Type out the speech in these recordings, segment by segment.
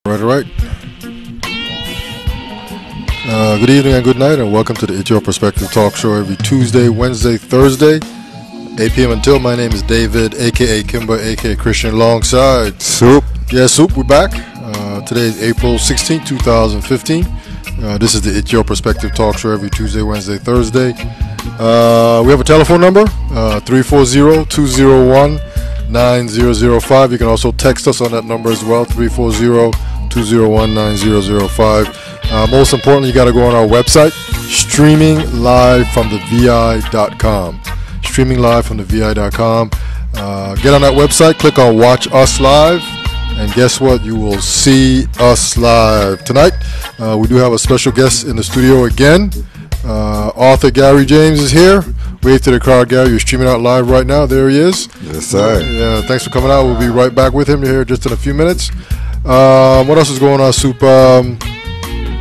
All right. Good evening and good night, and welcome to the It's Your Perspective Talk Show every Tuesday, Wednesday, Thursday, 8 p.m. until. My name is David, a.k.a. Kimber, a.k.a. Christian, alongside Soup. Yeah, Soup, we're back. Today is April 16, 2015. This is the It's Your Perspective Talk Show every Tuesday, Wednesday, Thursday. We have a telephone number, 340-201-9005. You can also text us on that number as well, 340-201-9005. Most importantly, you got to go on our website, streaming live from the VI.com. Streaming live from the VI.com. Get on that website, click on Watch Us Live, and guess what? You will see us live. Tonight, we do have a special guest in the studio again. Author Gary James is here. Wave to the crowd, Gary. You're streaming out live right now. There he is. Yes, sir. Yeah, thanks for coming out. We'll be right back with him here just in a few minutes. What else is going on, Soup?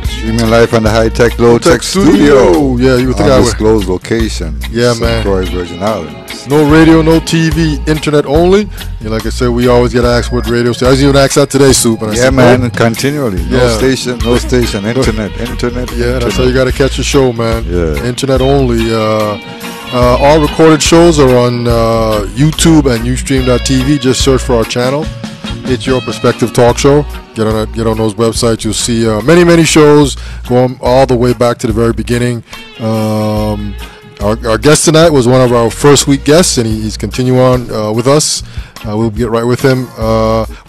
Streaming live on the high-tech, low-tech studio. Yeah, you would think I would. Undisclosed location. Yeah, man. St.Croix, Virgin Islands. No radio, no TV, internet only. And like I said, we always get asked what radio station. I was even asked that today, Soup. And I said, man, nope. Continually. No station, internet. Yeah, that's how you got to catch a show, man. Yeah. Internet only. All recorded shows are on YouTube and Ustream.tv. Just search for our channel. It's Your Perspective Talk Show. Get on those websites. You'll see many shows going all the way back to the very beginning. Our guest tonight was one of our first week guests, and he's continuing on with us. We'll get right with him.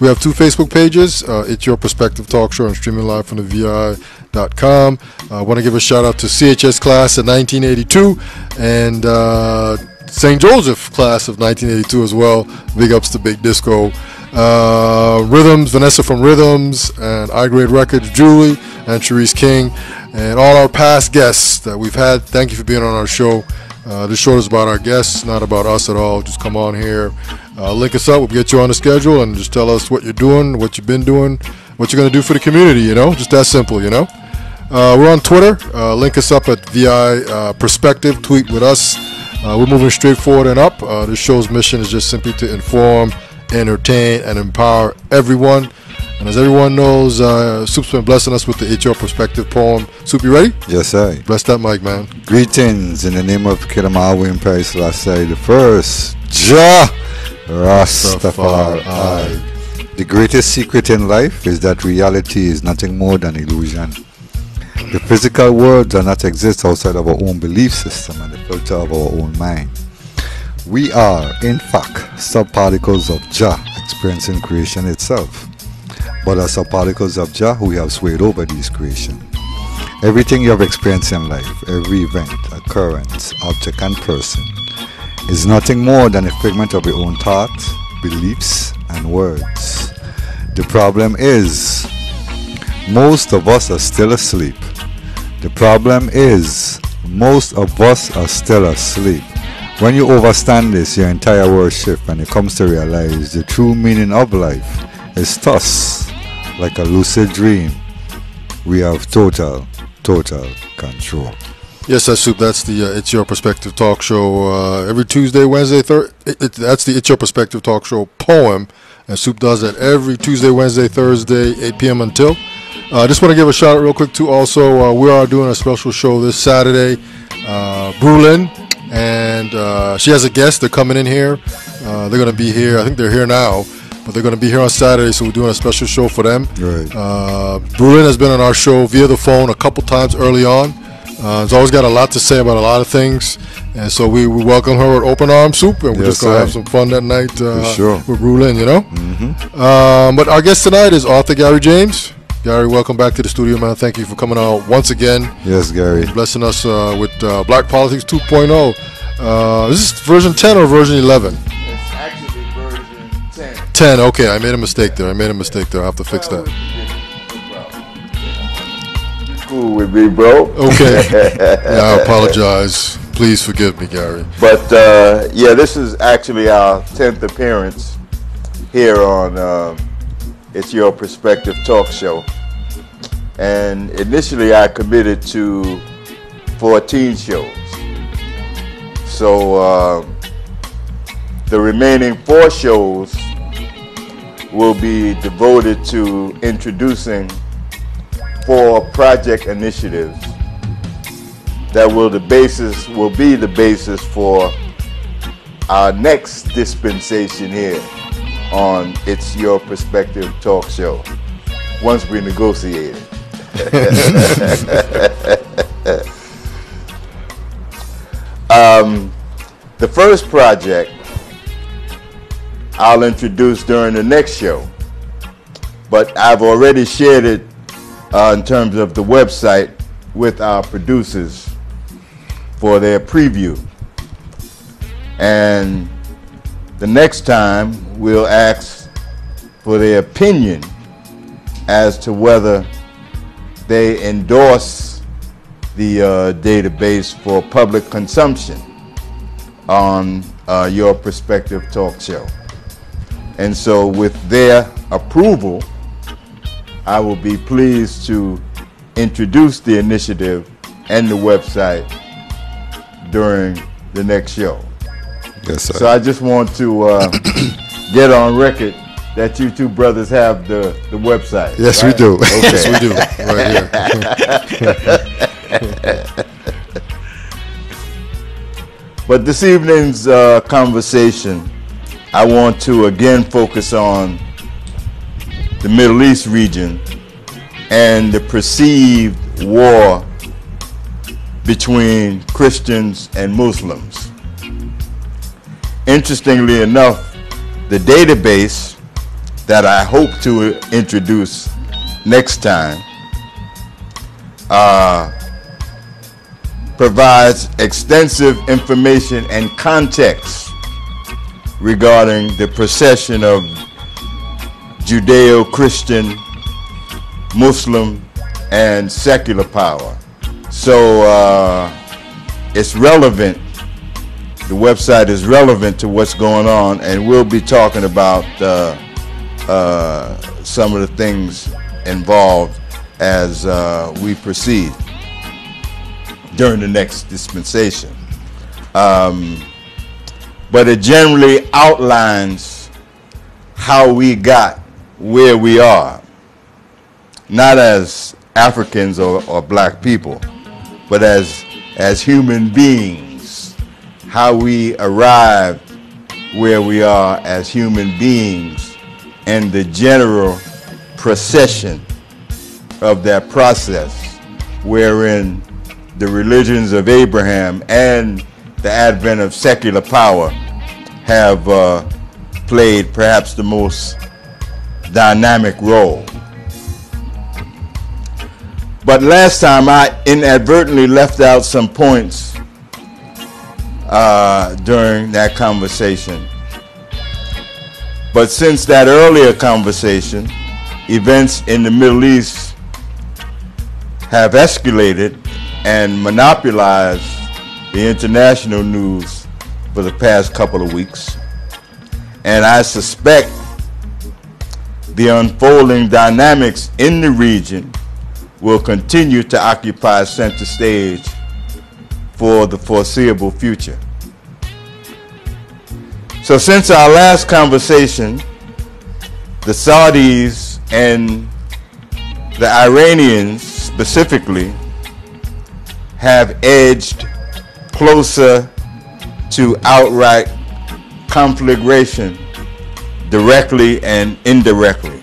We have two Facebook pages. It's Your Perspective Talk Show and streaming live from the VI.com. I want to give a shout out to CHS class of 1982 and St. Joseph class of 1982 as well. Big ups to Big Disco. Rhythms, Vanessa from Rhythms, and iGrade Records, Julie, and Cherise King, and all our past guests that we've had. Thank you for being on our show. This show is about our guests, not about us at all. Just come on here, link us up, we'll get you on the schedule, and just tell us what you're doing, what you've been doing, what you're going to do for the community, just that simple, We're on Twitter, link us up at VI Perspective, tweet with us. We're moving straight forward and up. This show's mission is just simply to inform, entertain, and empower everyone. And as everyone knows, Soup's been blessing us with the It's Your Perspective poem. Soup, you ready? Yes, sir. Bless that mic, man. Greetings in the name of Kidamawi and Paris Selassie the First, Jah Rastafari. The greatest secret in life is that reality is nothing more than illusion. The physical worlds do not exist outside of our own belief system and the filter of our own mind. We are, in fact, subparticles of Jah experiencing creation itself. But as subparticles of Jah, we have swayed over these creation. Everything you have experienced in life, every event, occurrence, object, and person, is nothing more than a figment of your own thoughts, beliefs, and words. The problem is, most of us are still asleep. The problem is, most of us are still asleep. When you understand this, your entire world shifts and it comes to realize the true meaning of life is thus, like a lucid dream, we have total control. Yes, that's Soup. That's the It's Your Perspective Talk Show every Tuesday, Wednesday, that's the It's Your Perspective Talk Show poem, and Soup does that every Tuesday, Wednesday, Thursday, 8 p.m. until. I just want to give a shout out real quick too. Also, we are doing a special show this Saturday. Brulin, and she has a guest. They're coming in here. They're going to be here. I think they're here now, but they're going to be here on Saturday, so we're doing a special show for them. Right. Brulin has been on our show via the phone a couple times early on. He's always got a lot to say about a lot of things, and so we welcome her with open arms, Soup, and we're just going to have some fun that night with Brulin, Mm-hmm. But our guest tonight is author Gary James. Gary, welcome back to the studio, man. Thank you for coming out once again. Yes, Gary. Blessing us with Black Politics 2.0. Is this version 10 or version 11? It's actually version 10. 10, okay. I made a mistake there. I have to fix that. Cool with me, bro. Okay. Yeah, I apologize. Please forgive me, Gary. But, this is actually our 10th appearance here on It's Your Perspective Talk Show. And initially I committed to 14 shows. So the remaining 4 shows will be devoted to introducing 4 project initiatives that will be the basis for our next dispensation here on It's Your Perspective talk show, once we negotiate it. The first project I'll introduce during the next show, but I've already shared it in terms of the website with our producers for their preview. And the next time we'll ask for their opinion as to whether they endorse the database for public consumption on Your Perspective talk show. And so with their approval, I will be pleased to introduce the initiative and the website during the next show. Yes, sir. So I just want to get on record that you two brothers have the website. Yes, right? we do. Okay. Yes, we do. Right here. But this evening's conversation, I want to again focus on the Middle East region and the perceived war between Christians and Muslims. Interestingly enough, the database that I hope to introduce next time provides extensive information and context regarding the procession of Judeo-Christian, Muslim, and secular power. So it's relevant. The website is relevant to what's going on, and we'll be talking about some of the things involved as we proceed during the next dispensation. But it generally outlines how we got where we are, not as Africans or black people, but as human beings, how we arrived where we are as human beings, and the general procession of that process, wherein the religions of Abraham and the advent of secular power have played perhaps the most dynamic role. But last time I inadvertently left out some points during that conversation. But since that earlier conversation, events in the Middle East have escalated and monopolized the international news for the past couple of weeks. And I suspect the unfolding dynamics in the region will continue to occupy center stage for the foreseeable future. So since our last conversation, the Saudis and the Iranians specifically have edged closer to outright conflagration, directly and indirectly.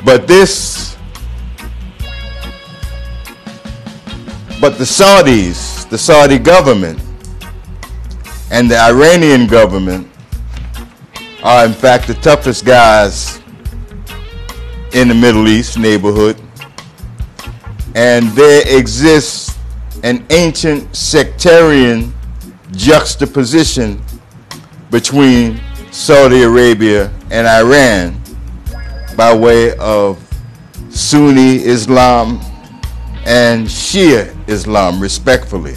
But the Saudis, the Saudi government, and the Iranian government are in fact the toughest guys in the Middle East neighborhood. And there exists an ancient sectarian juxtaposition between Saudi Arabia and Iran by way of Sunni Islam and Shia Islam, respectfully.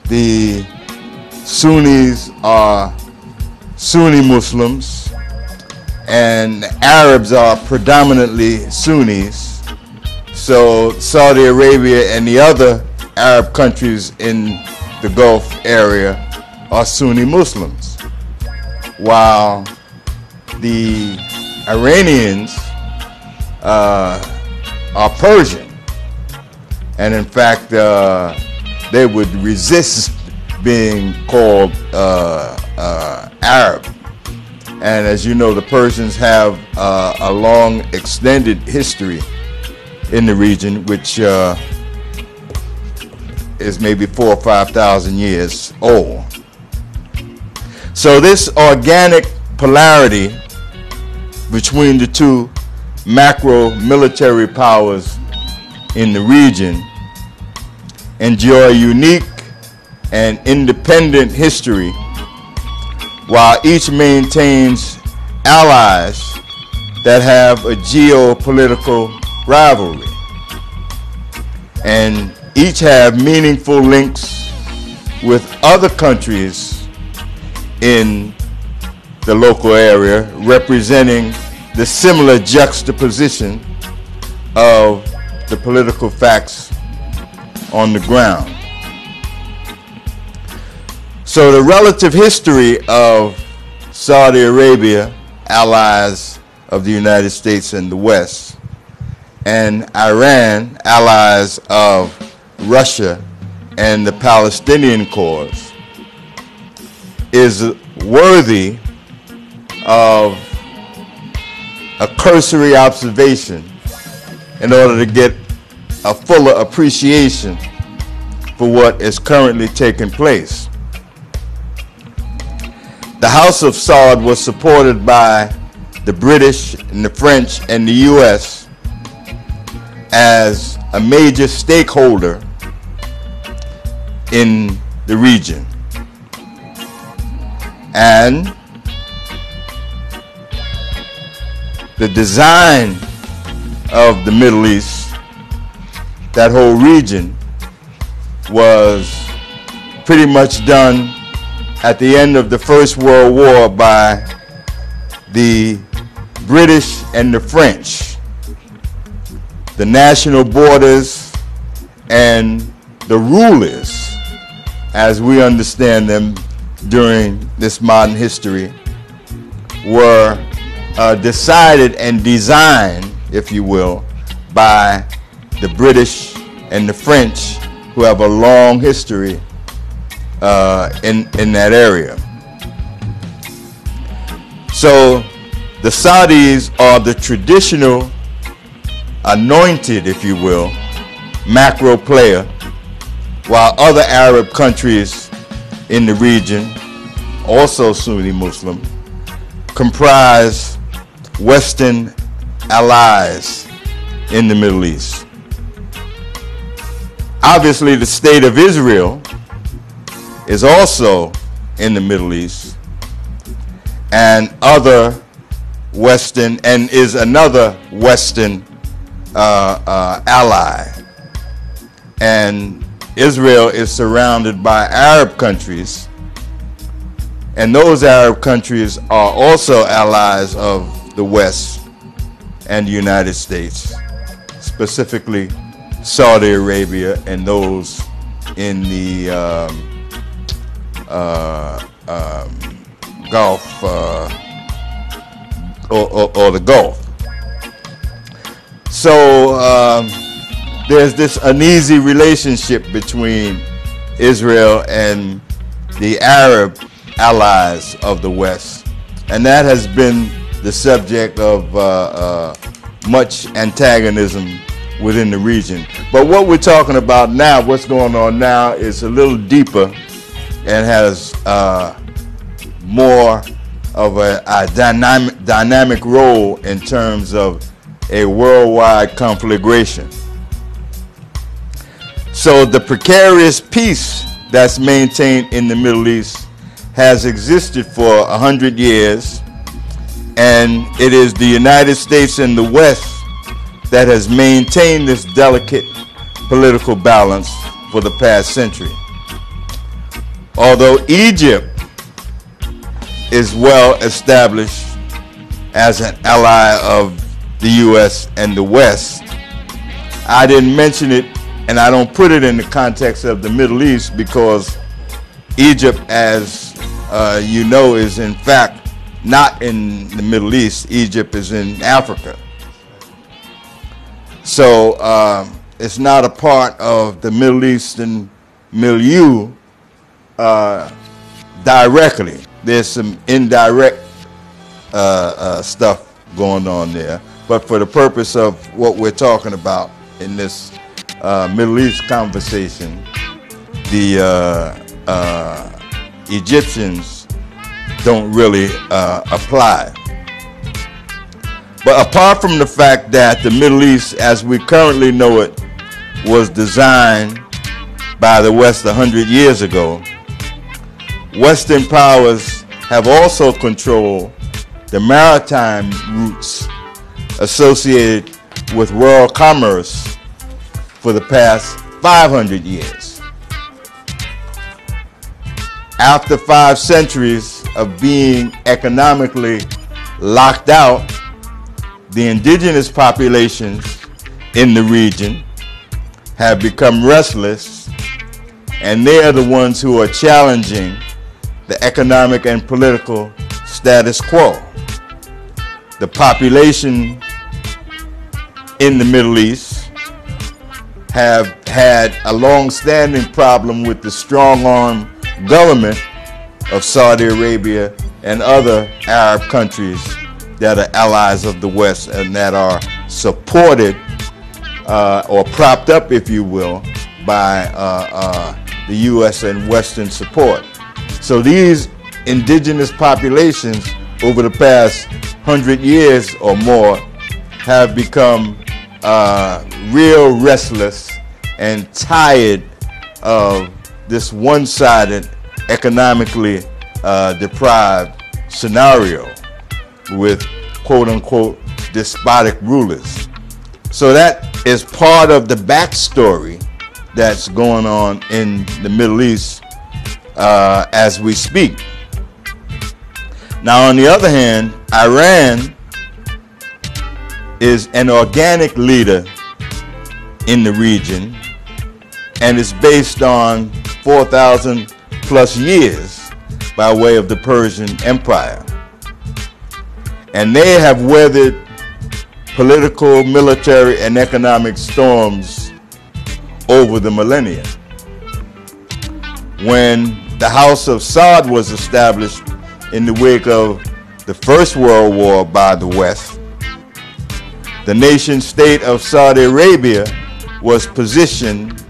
The Sunnis are Sunni Muslims, and Arabs are predominantly Sunnis. So Saudi Arabia and the other Arab countries in the Gulf area are Sunni Muslims. while the Iranians are Persian. And in fact, they would resist being called Arab. And as you know, the Persians have a long extended history in the region, which is maybe 4,000 or 5,000 years old. So this organic polarity between the two macro military powers in the region enjoy a unique and independent history, while each maintains allies that have a geopolitical rivalry, and each have meaningful links with other countries in the local area, representing the similar juxtaposition of the political facts on the ground. So the relative history of Saudi Arabia, allies of the United States and the West, and Iran, allies of Russia and the Palestinian cause, is worthy of a cursory observation in order to get a fuller appreciation for what is currently taking place. The House of Saud was supported by the British and the French and the US as a major stakeholder in the region. And the design of the Middle East, that whole region, was pretty much done at the end of the First World War by the British and the French. The national borders and the rulers, as we understand them during this modern history, were decided and designed, if you will, by the British and the French, who have a long history in that area. So the Saudis are the traditional anointed, if you will, macro player, while other Arab countries in the region, also Sunni Muslim, comprise Western allies in the Middle East. Obviously, the state of Israel is also in the Middle East, and other Western, and is another Western ally. And Israel is surrounded by Arab countries, and those Arab countries are also allies of the West and the United States, specifically Saudi Arabia and those in the Gulf or the Gulf. So there's this uneasy relationship between Israel and the Arab allies of the West, and that has been the subject of much antagonism within the region. But what we're talking about now, what's going on now, is a little deeper and has more of a dynamic role in terms of a worldwide conflagration. So the precarious peace that's maintained in the Middle East has existed for 100 years, and it is the United States and the West that has maintained this delicate political balance for the past century. Although Egypt is well established as an ally of the U.S. and the West, I didn't mention it, and I don't put it in the context of the Middle East, because Egypt, as you know, is in fact not in the Middle East. Egypt is in Africa. So it's not a part of the Middle Eastern milieu directly. There's some indirect stuff going on there. But for the purpose of what we're talking about in this Middle East conversation, the Egyptians don't really apply. But apart from the fact that the Middle East, as we currently know it, was designed by the West 100 years ago, Western powers have also controlled the maritime routes associated with world commerce for the past 500 years. After 5 centuries of being economically locked out, the indigenous populations in the region have become restless, and they are the ones who are challenging the economic and political status quo. The population in the Middle East have had a long-standing problem with the strong-arm government of Saudi Arabia and other Arab countries that are allies of the West and that are supported or propped up, if you will, by the U.S. and Western support. So these indigenous populations over the past 100 years or more have become real restless and tired of this one-sided, economically deprived scenario with quote-unquote despotic rulers. So that is part of the backstory that's going on in the Middle East as we speak. Now, on the other hand, Iran is an organic leader in the region and is based on 4,000 plus years by way of the Persian Empire. And they have weathered political, military, and economic storms over the millennia. When the House of Saud was established in the wake of the First World War by the West, the nation state of Saudi Arabia was positioned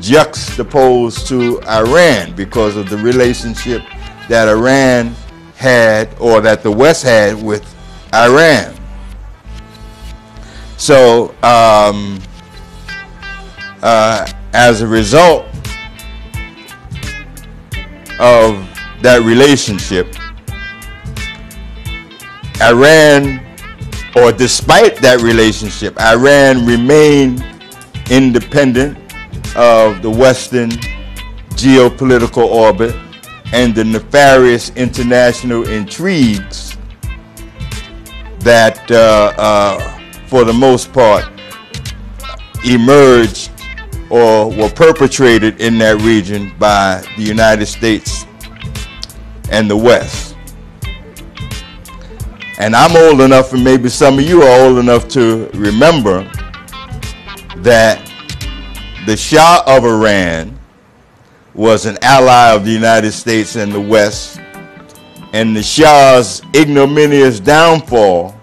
juxtaposed to Iran because of the relationship that Iran had, or that the West had, with Iran. So as a result of that relationship, Iran, or despite that relationship, Iran remained independent of the Western geopolitical orbit and the nefarious international intrigues that, for the most part, emerged or were perpetrated in that region by the United States and the West. And I'm old enough, and maybe some of you are old enough to remember that the Shah of Iran was an ally of the United States and the West, and the Shah's ignominious downfall,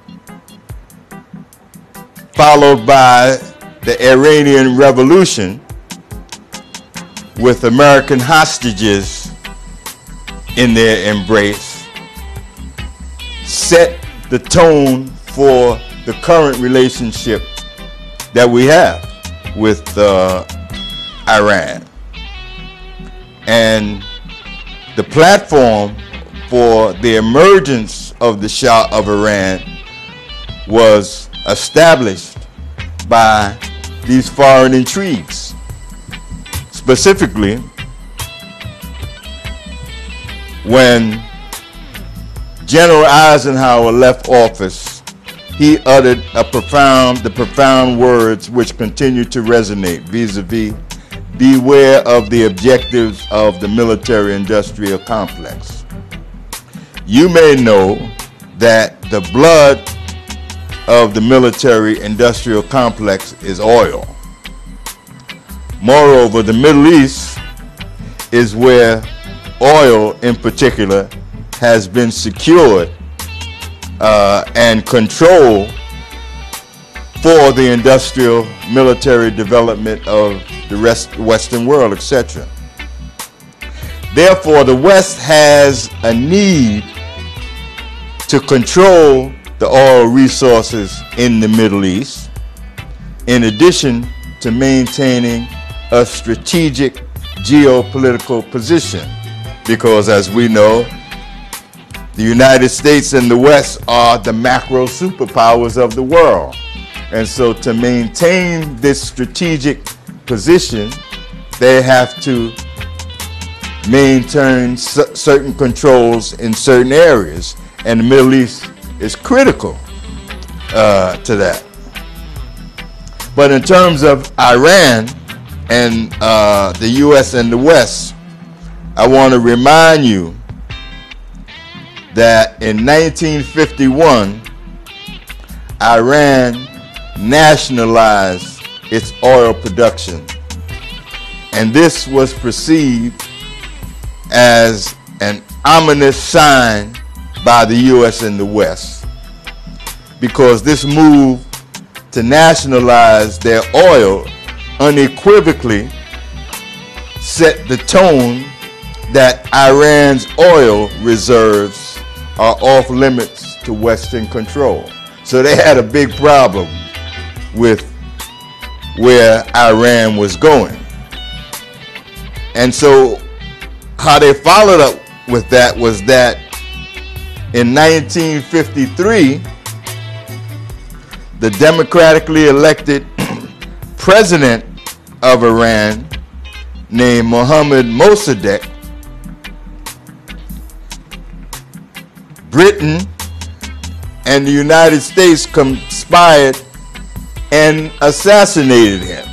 followed by the Iranian Revolution with American hostages in their embrace, set the tone for the current relationship that we have with Iran. And the platform for the emergence of the Shah of Iran was established by these foreign intrigues. Specifically, when General Eisenhower left office, he uttered the profound words which continue to resonate vis-a-vis, beware of the objectives of the military-industrial complex. You may know that the blood of the military-industrial complex is oil. Moreover, the Middle East is where oil in particular has been secured and controlled for the industrial military development of the Western world, etc. Therefore, the West has a need to control the oil resources in the Middle East, in addition to maintaining a strategic geopolitical position. Because as we know, the United States and the West are the macro superpowers of the world. And so to maintain this strategic position, they have to maintain certain controls in certain areas. And the Middle East is critical to that. But in terms of Iran and the U.S. and the West, I want to remind you that in 1951, Iran nationalized its oil production. And this was perceived as an ominous sign by the U.S. and the West, because this move to nationalize their oil unequivocally set the tone that Iran's oil reserves are off limits to Western control. So they had a big problem with where Iran was going. And so how they followed up with that was that in 1953, the democratically elected president of Iran, named Mohammad Mossadegh, Britain and the United States conspired and assassinated him.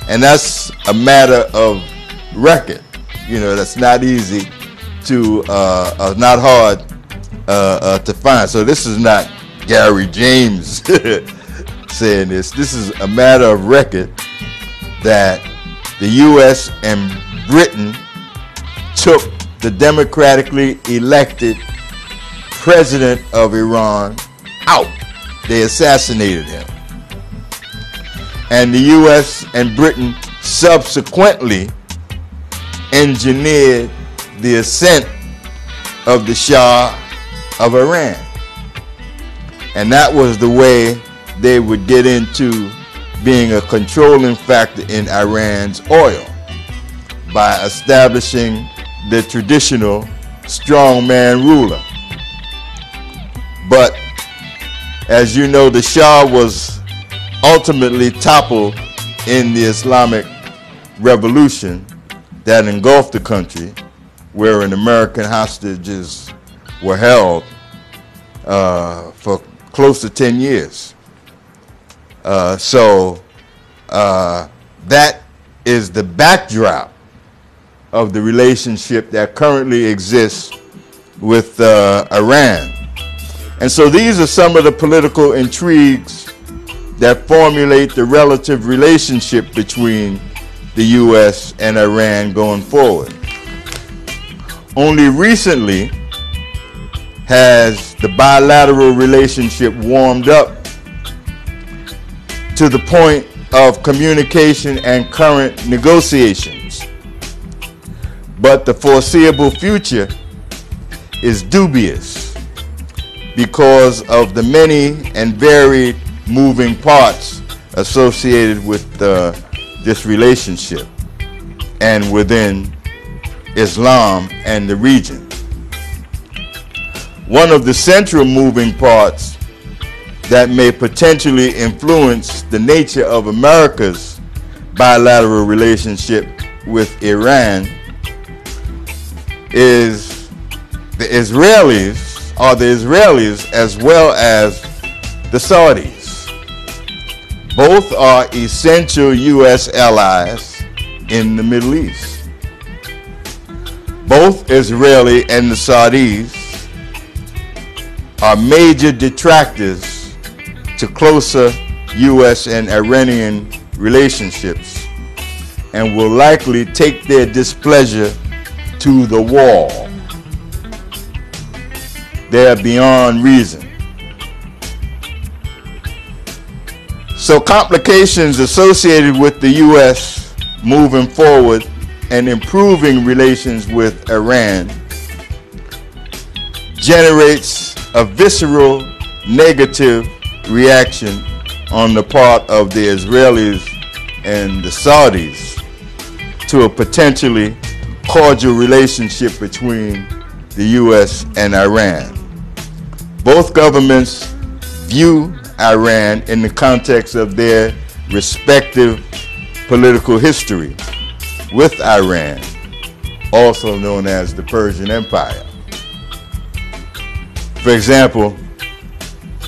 And that's a matter of record. You know, that's not easy to, not hard to find. So this is not Gary James saying this. This is a matter of record that the U.S. and Britain took the democratically elected president of Iran out. They assassinated him. And the U.S. and Britain subsequently engineered the ascent of the Shah of Iran. And that was the way they would get into being a controlling factor in Iran's oil, by establishing the traditional strongman ruler. But as you know, the Shah was ultimately toppled in the Islamic Revolution that engulfed the country, wherein American hostages were held for close to 10 years. That is the backdrop of the relationship that currently exists with Iran. And so these are some of the political intrigues that formulate the relative relationship between the U.S. and Iran going forward. Only recently has the bilateral relationship warmed up to the point of communication and current negotiations. But the foreseeable future is dubious because of the many and varied moving parts associated with this relationship and within Islam and the region. One of the central moving parts that may potentially influence the nature of America's bilateral relationship with Iran is the Israelis as well as the Saudis. Both are essential U.S. allies in the Middle East. Both Israeli and the Saudis are major detractors to closer U.S. and Iranian relationships and will likely take their displeasure to the wall. They are beyond reason. So complications associated with the U.S. moving forward and improving relations with Iran generates a visceral negative reaction on the part of the Israelis and the Saudis to a potentially cordial relationship between the U.S. and Iran. Both governments view Iran in the context of their respective political history with Iran, also known as the Persian Empire. For example,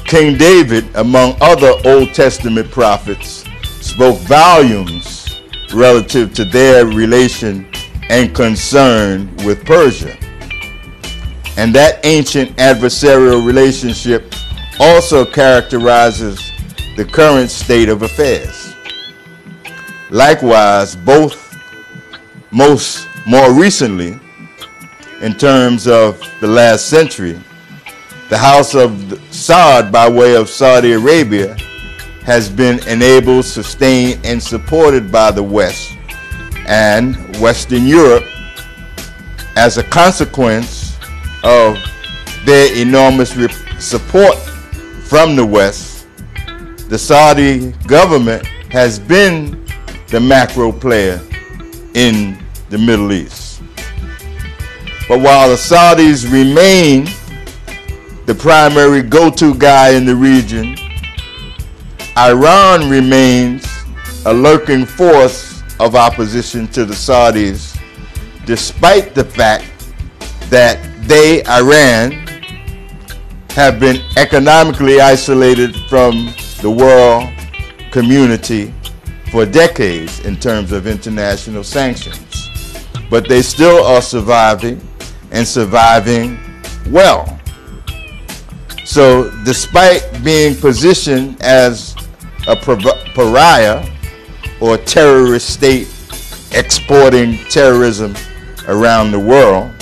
King David, among other Old Testament prophets, spoke volumes relative to their relation and concern with Persia. And that ancient adversarial relationship also characterizes the current state of affairs. Likewise, more recently, in terms of the last century, the House of Saud, by way of Saudi Arabia, has been enabled, sustained, and supported by the West and Western Europe as a consequence of their enormous support from the West. The Saudi government has been the macro player in the Middle East. But while the Saudis remain the primary go-to guy in the region, Iran remains a lurking force of opposition to the Saudis, despite the fact that they, Iran, have been economically isolated from the world community for decades in terms of international sanctions. But they still are surviving, and surviving well. So despite being positioned as a pariah or terrorist state exporting terrorism around the world,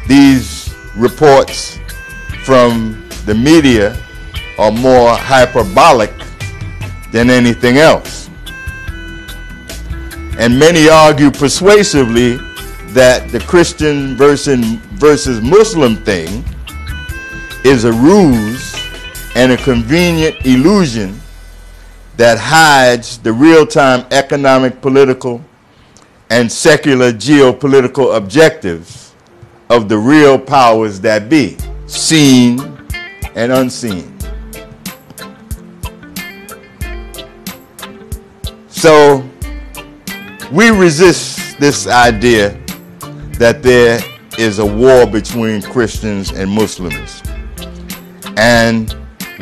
these reports from the media are more hyperbolic than anything else. And many argue persuasively that the Christian versus Muslim thing is a ruse and a convenient illusion that hides the real-time economic, political, and secular geopolitical objectives of the real powers that be, seen and unseen. So we resist this idea that there is a war between Christians and Muslims. And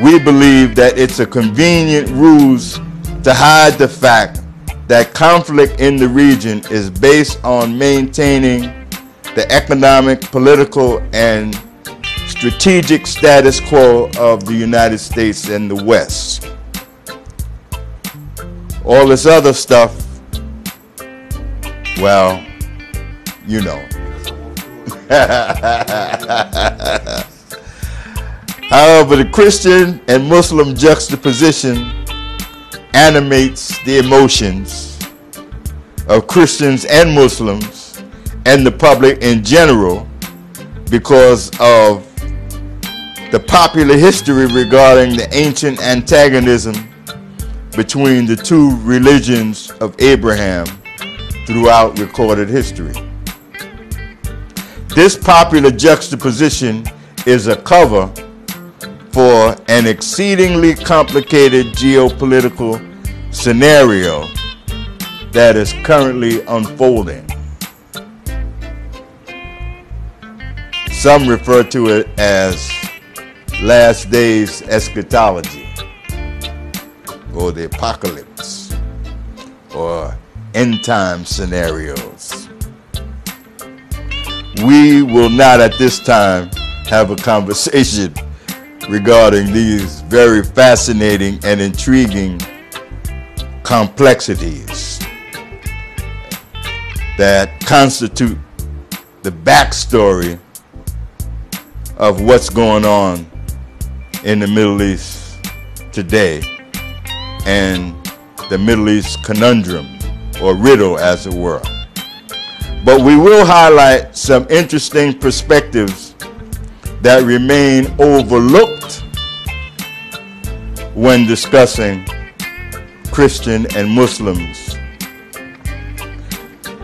we believe that it's a convenient ruse to hide the fact that conflict in the region is based on maintaining the economic, political, and strategic status quo of the United States and the West. All this other stuff, well, you know. However, the Christian and Muslim juxtaposition animates the emotions of Christians and Muslims and the public in general because of the popular history regarding the ancient antagonism between the two religions of Abraham throughout recorded history. This popular juxtaposition is a cover for an exceedingly complicated geopolitical scenario that is currently unfolding. Some refer to it as last days eschatology, or the apocalypse, or end time scenarios. we will not at this time have a conversation regarding these very fascinating and intriguing complexities that constitute the backstory of what's going on in the Middle East today, and the Middle East conundrum, or riddle as it were. But we will highlight some interesting perspectives that remain overlooked when discussing Christian and Muslims.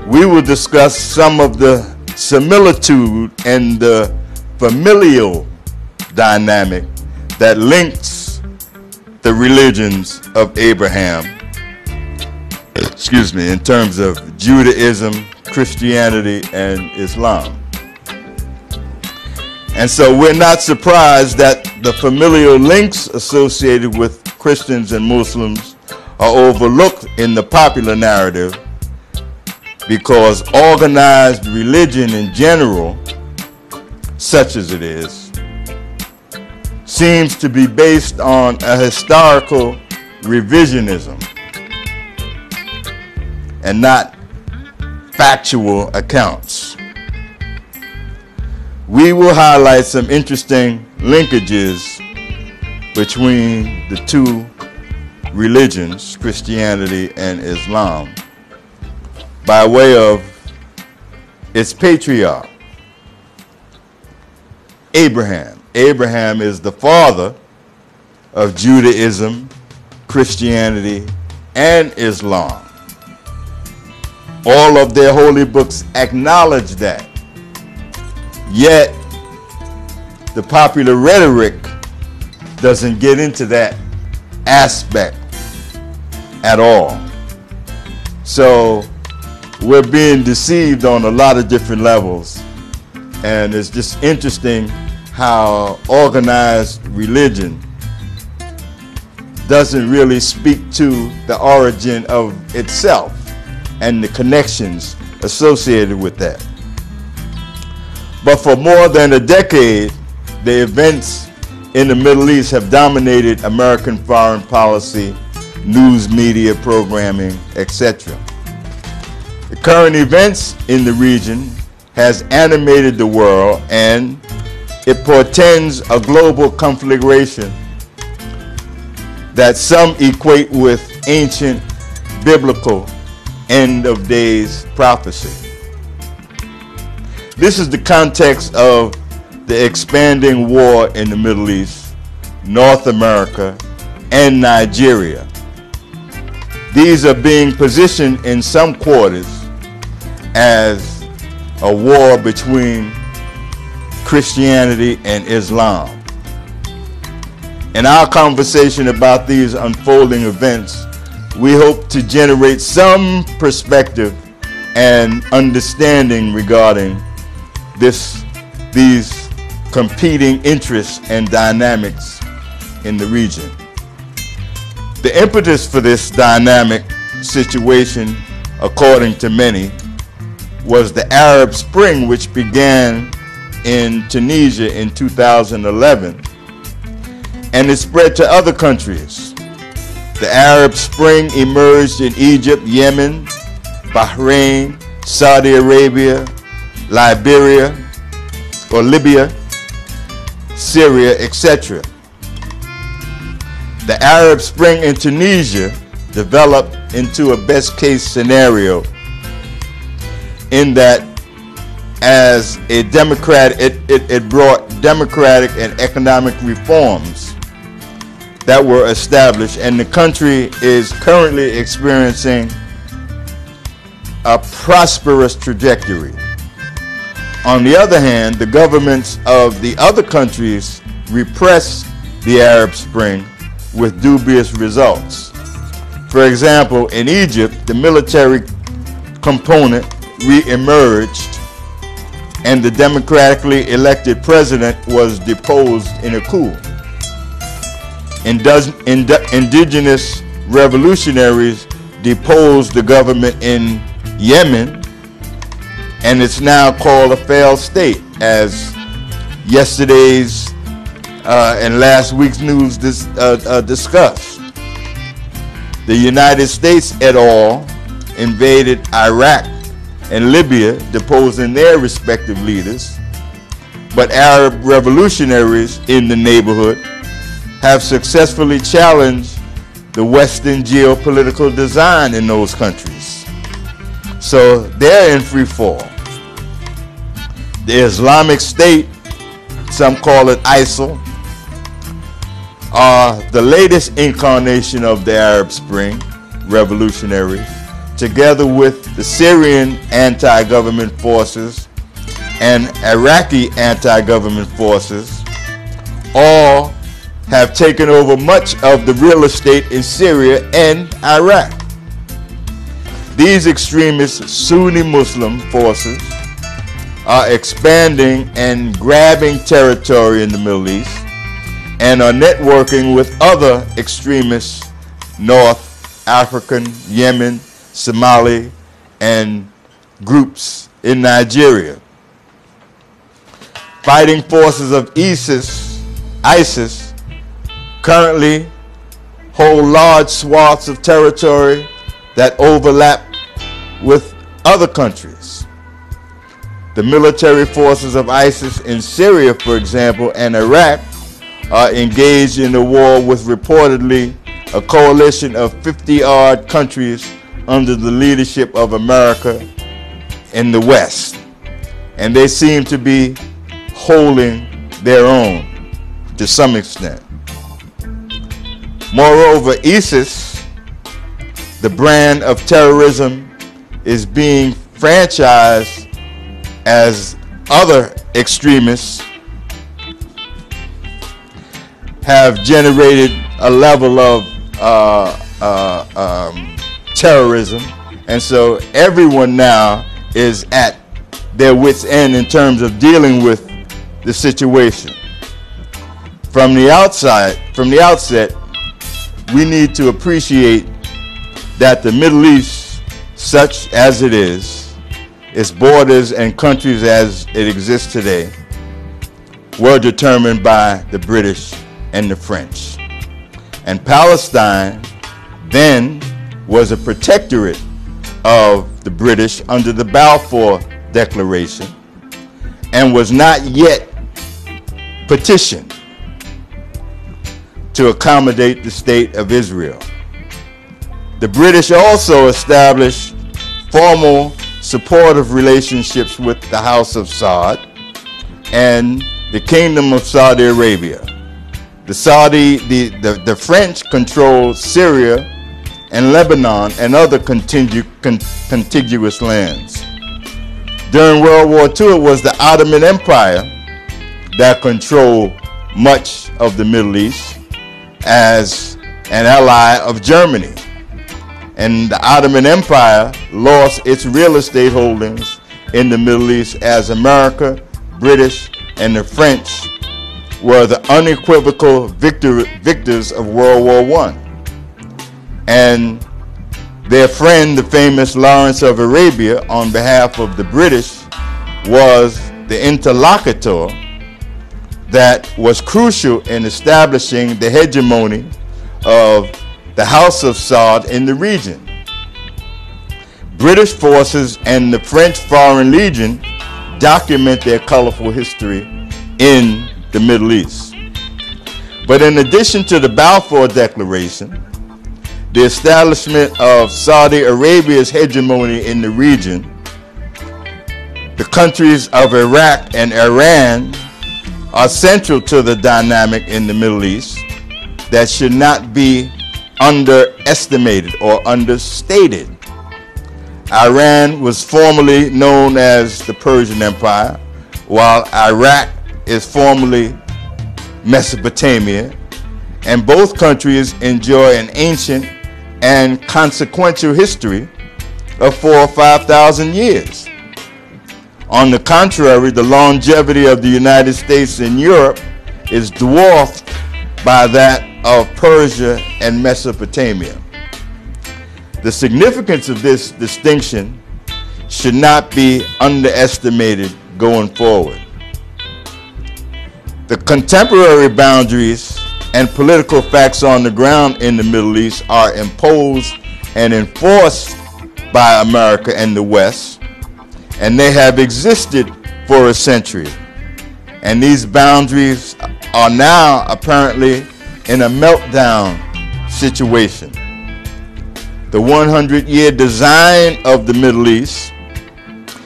We will discuss some of the similitude and the familial dynamic that links the religions of Abraham, in terms of Judaism, Christianity, and Islam. And so we're not surprised that the familial links associated with Christians and Muslims are overlooked in the popular narrative, because organized religion in general, such as it is, seems to be based on a historical revisionism and not factual accounts. We will highlight some interesting linkages between the two religions, Christianity and Islam, by way of its patriarch, Abraham. Abraham is the father of Judaism, Christianity, and Islam. All of their holy books acknowledge that. Yet, the popular rhetoric doesn't get into that aspect at all. So, we're being deceived on a lot of different levels. And it's just interesting how organized religion doesn't really speak to the origin of itself and the connections associated with that. But for more than a decade, the events in the Middle East have dominated American foreign policy, news media programming, etc. The current events in the region has animated the world, and it portends a global conflagration that some equate with ancient biblical end of days prophecy. This is the context of the expanding war in the Middle East, North America, and Nigeria. These are being positioned in some quarters as a war between Christianity and Islam. In our conversation about these unfolding events, we hope to generate some perspective and understanding regarding these competing interests and dynamics in the region. The impetus for this dynamic situation, according to many, was the Arab Spring, which began in Tunisia in 2011, and it spread to other countries. The Arab Spring emerged in Egypt, Yemen, Bahrain, Saudi Arabia, Libya, Syria, etc. The Arab Spring in Tunisia developed into a best-case scenario in that as a democrat, it brought democratic and economic reforms that were established, and the country is currently experiencing a prosperous trajectory. On the other hand, the governments of the other countries repressed the Arab Spring with dubious results. For example, in Egypt, the military component re-emerged, and the democratically elected president was deposed in a coup. Indigenous revolutionaries deposed the government in Yemen, and it's now called a failed state, as yesterday's and last week's news discussed. The United States et al. Invaded Iraq and Libya, deposing their respective leaders, but Arab revolutionaries in the neighborhood have successfully challenged the Western geopolitical design in those countries. So they're in free fall. The Islamic State, some call it ISIL, are the latest incarnation of the Arab Spring revolutionaries, together with the Syrian anti-government forces and Iraqi anti-government forces. All have taken over much of the real estate in Syria and Iraq. These extremist Sunni Muslim forces are expanding and grabbing territory in the Middle East and are networking with other extremist North African, Yemen, Somali, and groups in Nigeria. Fighting forces of ISIS currently hold large swaths of territory that overlap with other countries. The military forces of ISIS in Syria, for example, and Iraq are engaged in a war with reportedly a coalition of 50-odd countries under the leadership of America in the West. And they seem to be holding their own to some extent. Moreover, ISIS, the brand of terrorism, is being franchised as other extremists have generated a level of terrorism, and so everyone now is at their wits' end in terms of dealing with the situation. From the outset, we need to appreciate that the Middle East, such as it is, its borders and countries as it exists today, were determined by the British and the French. And Palestine then was a protectorate of the British under the Balfour Declaration and was not yet petitioned to accommodate the state of Israel. The British also established formal supportive relationships with the House of Saud and the Kingdom of Saudi Arabia. The French controlled Syria and Lebanon and other contiguous lands. During World War II, it was the Ottoman Empire that controlled much of the Middle East as an ally of Germany. And the Ottoman Empire lost its real estate holdings in the Middle East as America, British, and the French were the unequivocal victors of World War I. And their friend, the famous Lawrence of Arabia, on behalf of the British, was the interlocutor that was crucial in establishing the hegemony of the House of Saud in the region. British forces and the French Foreign Legion document their colorful history in the Middle East. But in addition to the Balfour Declaration, the establishment of Saudi Arabia's hegemony in the region, the countries of Iraq and Iran are central to the dynamic in the Middle East that should not be underestimated or understated. Iran was formerly known as the Persian Empire, while Iraq is formerly Mesopotamia, and both countries enjoy an ancient and consequential history of 4,000 or 5,000 years. On the contrary, the longevity of the United States in Europe is dwarfed by that of Persia and Mesopotamia. The significance of this distinction should not be underestimated going forward. The contemporary boundaries and political facts on the ground in the Middle East are imposed and enforced by America and the West, and they have existed for a century. And these boundaries are now apparently in a meltdown situation. The 100-year design of the Middle East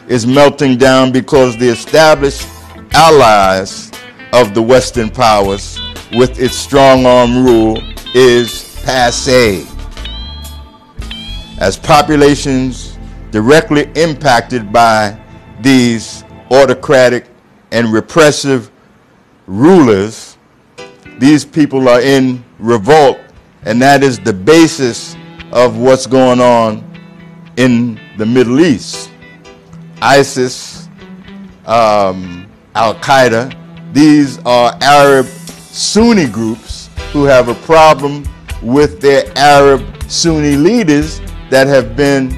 is melting down because the established allies of the Western powers with its strong-arm rule is passé. As populations directly impacted by these autocratic and repressive rulers, these people are in revolt, and that is the basis of what's going on in the Middle East. ISIS, Al-Qaeda, these are Arab Sunni groups who have a problem with their Arab Sunni leaders that have been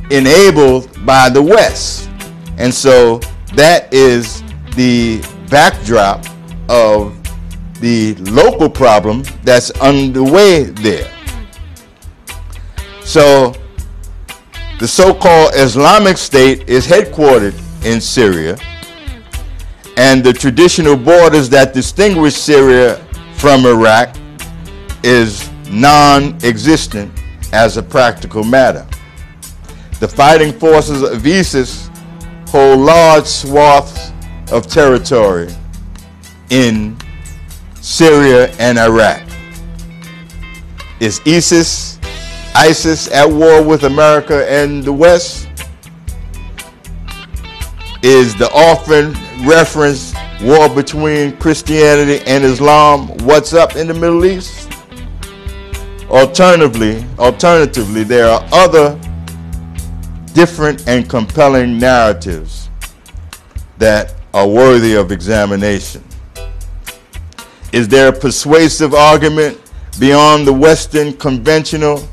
enabled by the West. And so that is the backdrop of the local problem that's underway there. So the so-called Islamic State is headquartered in Syria, and the traditional borders that distinguish Syria from Iraq is non-existent as a practical matter. The fighting forces of ISIS hold large swaths of territory in Syria and Iraq. Is ISIS at war with America and the West? Is the often referenced war between Christianity and Islam what's up in the Middle East? Alternatively, there are other different and compelling narratives that are worthy of examination. Is there a persuasive argument beyond the Western conventional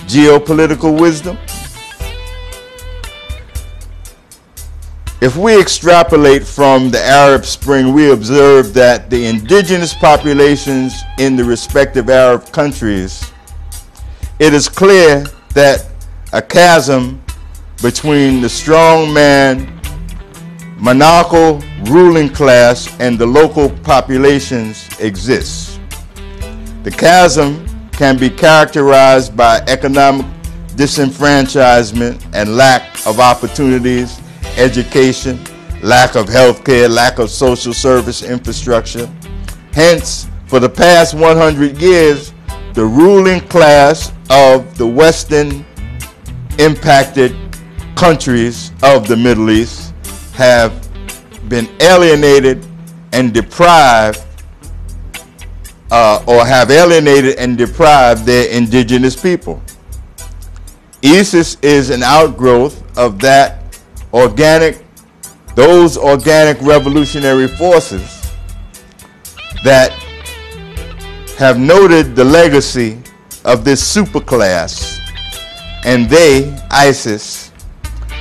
geopolitical wisdom? If we extrapolate from the Arab Spring, we observe that the indigenous populations in the respective Arab countries, it is clear that a chasm between the strongman, monarchical ruling class and the local populations exists. The chasm can be characterized by economic disenfranchisement and lack of opportunities, education, lack of health care, lack of social service infrastructure. Hence, for the past 100 years, the ruling class of the Western impacted countries of the Middle East have been alienated and deprived or have alienated and deprived their indigenous people. ISIS is an outgrowth of those organic revolutionary forces that have noted the legacy of this superclass, and they, ISIS,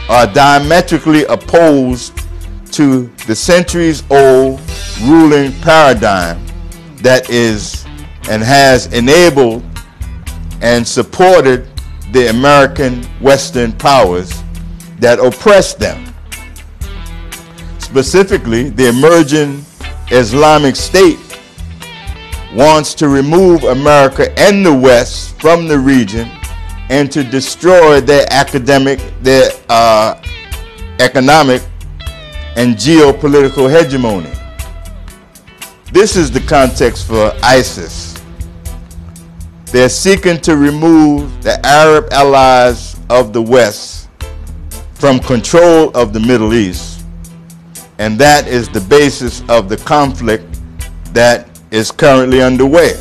are diametrically opposed to the centuries-old ruling paradigm that is and has enabled and supported the American Western powers that oppress them. Specifically, the emerging Islamic State wants to remove America and the West from the region and to destroy their economic and geopolitical hegemony. This is the context for ISIS. They're seeking to remove the Arab allies of the West from control of the Middle East, and that is the basis of the conflict that is currently underway.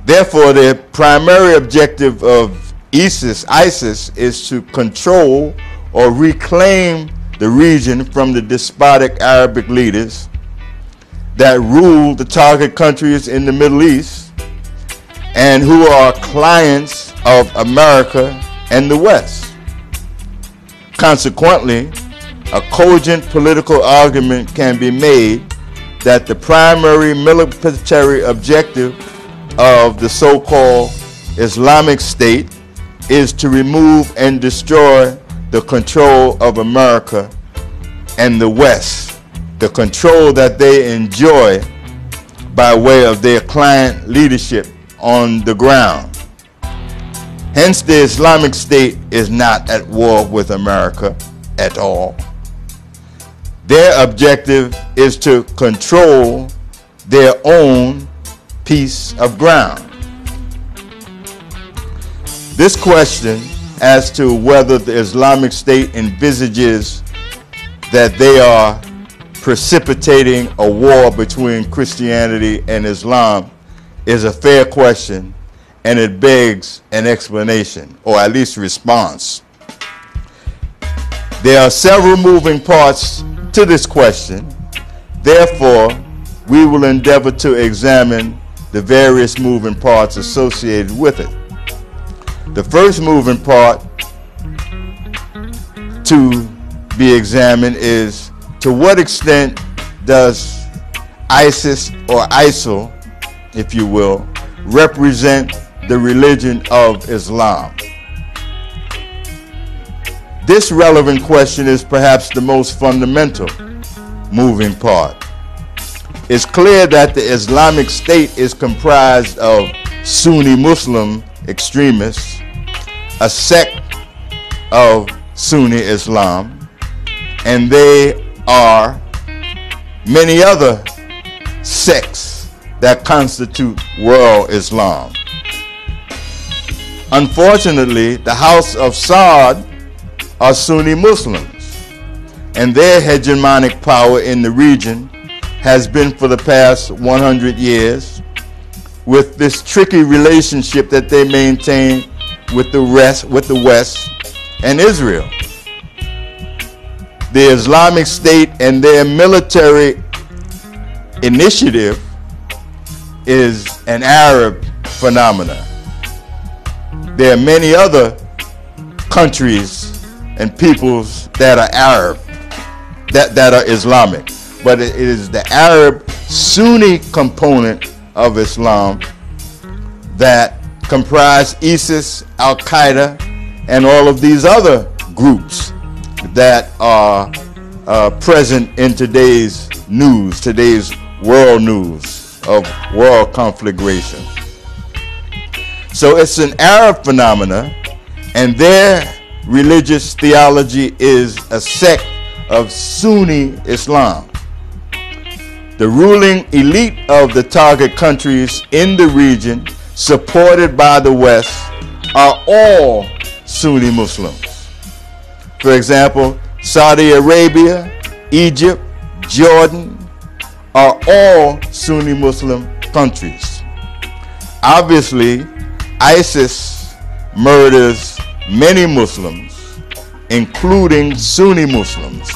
Therefore, the primary objective of ISIS is to control or reclaim the region from the despotic Arabic leaders that rule the target countries in the Middle East and who are clients of America and the West. Consequently, a cogent political argument can be made that the primary military objective of the so-called Islamic State is to remove and destroy the control of America and the West, the control that they enjoy by way of their client leadership on the ground. Hence, the Islamic State is not at war with America at all. Their objective is to control their own piece of ground. This question as to whether the Islamic State envisages that they are precipitating a war between Christianity and Islam is a fair question, and it begs an explanation, or at least response. There are several moving parts to this question. Therefore, we will endeavor to examine the various moving parts associated with it. The first moving part to be examined is, to what extent does ISIS or ISIL, if you will, represent the religion of Islam? This relevant question is perhaps the most fundamental moving part. It's clear that the Islamic State is comprised of Sunni Muslim extremists, a sect of Sunni Islam, and they are many other sects that constitute world Islam. Unfortunately, the House of Saud are Sunni Muslims, and their hegemonic power in the region has been for the past 100 years, with this tricky relationship that they maintain with the West and Israel. The Islamic State and their military initiative is an Arab phenomenon. There are many other countries and peoples that are Arab, that are Islamic, but it is the Arab Sunni component of Islam that comprise ISIS, Al-Qaeda, and all of these other groups that are present in today's news, today's world news of world conflagration. So it's an Arab phenomena, and their religious theology is a sect of Sunni Islam. The ruling elite of the target countries in the region, supported by the West, are all Sunni Muslims. For example, Saudi Arabia, Egypt, Jordan are all Sunni Muslim countries. Obviously, ISIS murders many Muslims, including Sunni Muslims.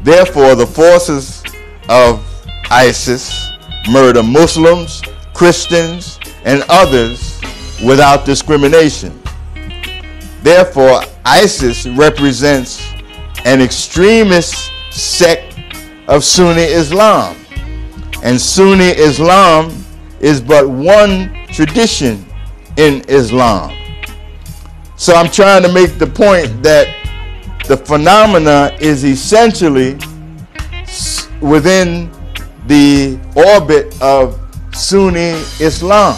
Therefore, the forces of ISIS murder Muslims, Christians, and others without discrimination. Therefore, ISIS represents an extremist sect of Sunni Islam, and Sunni Islam is but one tradition in Islam. So I'm trying to make the point that the phenomena is essentially within the orbit of Sunni Islam,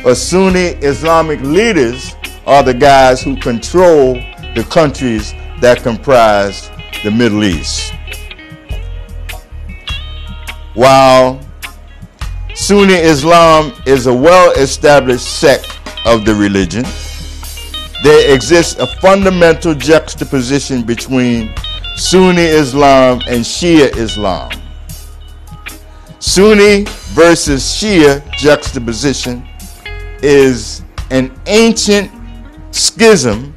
or Sunni Islamic leaders are the guys who control the countries that comprise the Middle East. While Sunni Islam is a well-established sect of the religion, there exists a fundamental juxtaposition between Sunni Islam and Shia Islam. Sunni versus Shia juxtaposition is an ancient schism